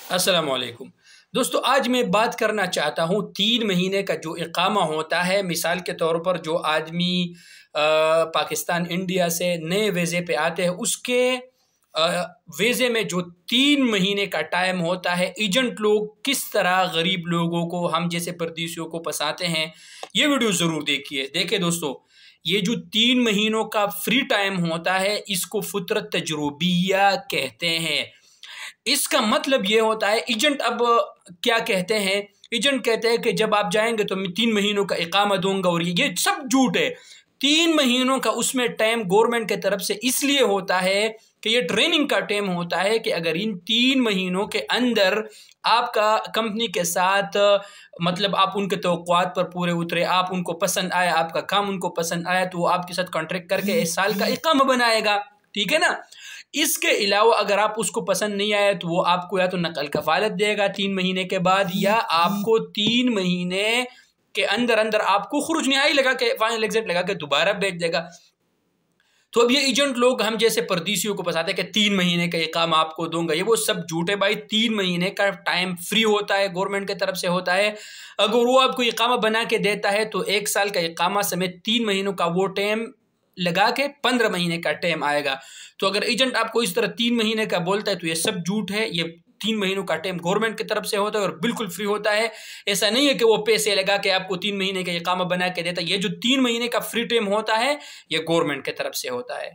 अस्सलाम वालेकुम दोस्तों, आज मैं बात करना चाहता हूँ 3 महीने का जो इकामा होता है। मिसाल के तौर पर जो आदमी पाकिस्तान इंडिया से नए वीज़े पे आते हैं, उसके वीज़े में जो 3 महीने का टाइम होता है, एजेंट लोग किस तरह गरीब लोगों को, हम जैसे परदेशियों को फंसाते हैं। ये वीडियो ज़रूर देखिए दोस्तों। ये जो 3 महीनों का फ्री टाइम होता है, इसको फितरत तजुर्बिया कहते हैं। इसका मतलब ये होता है, एजेंट अब क्या कहते हैं, एजेंट कहते हैं कि जब आप जाएंगे तो मैं 3 महीनों का इकामा दूंगा, और ये सब झूठ है। 3 महीनों का उसमें टाइम गवर्नमेंट की तरफ से इसलिए होता है कि ये ट्रेनिंग का टाइम होता है कि अगर इन 3 महीनों के अंदर आपका कंपनी के साथ मतलब आप उनके तवक्कुआत पर पूरे उतरे, आप उनको पसंद आया, आपका काम उनको पसंद आया, तो वो आपके साथ कॉन्ट्रैक्ट करके 1 साल का इकामा बनाएगा। ठीक है ना। इसके अलावा अगर आप उसको पसंद नहीं आया तो वो आपको या तो नकल कफालत देगा 3 महीने के बाद, या आपको 3 महीने के अंदर अंदर आपको खुरुज निहाई लगा के, फाइनल एग्जिट लगा के दोबारा भेज देगा। तो अब ये एजेंट लोग हम जैसे परदेशियों को फंसाते हैं कि 3 महीने का ये काम आपको दूंगा, ये वो सब झूठ है भाई। 3 महीने का टाइम फ्री होता है, गवर्नमेंट की तरफ से होता है। अगर वो आपको इकामा बना के देता है तो 1 साल का इकामा समेत 3 महीनों का वो टाइम लगा के 15 महीने का टाइम आएगा। तो अगर एजेंट आपको इस तरह 3 महीने का बोलता है तो ये सब झूठ है। ये 3 महीनों का टाइम गवर्नमेंट की तरफ से होता है और बिल्कुल फ्री होता है। ऐसा नहीं है कि वो पैसे लगा के आपको 3 महीने का इकामा बना के देता है। ये जो 3 महीने का फ्री टाइम होता है, ये गवर्नमेंट की तरफ से होता है।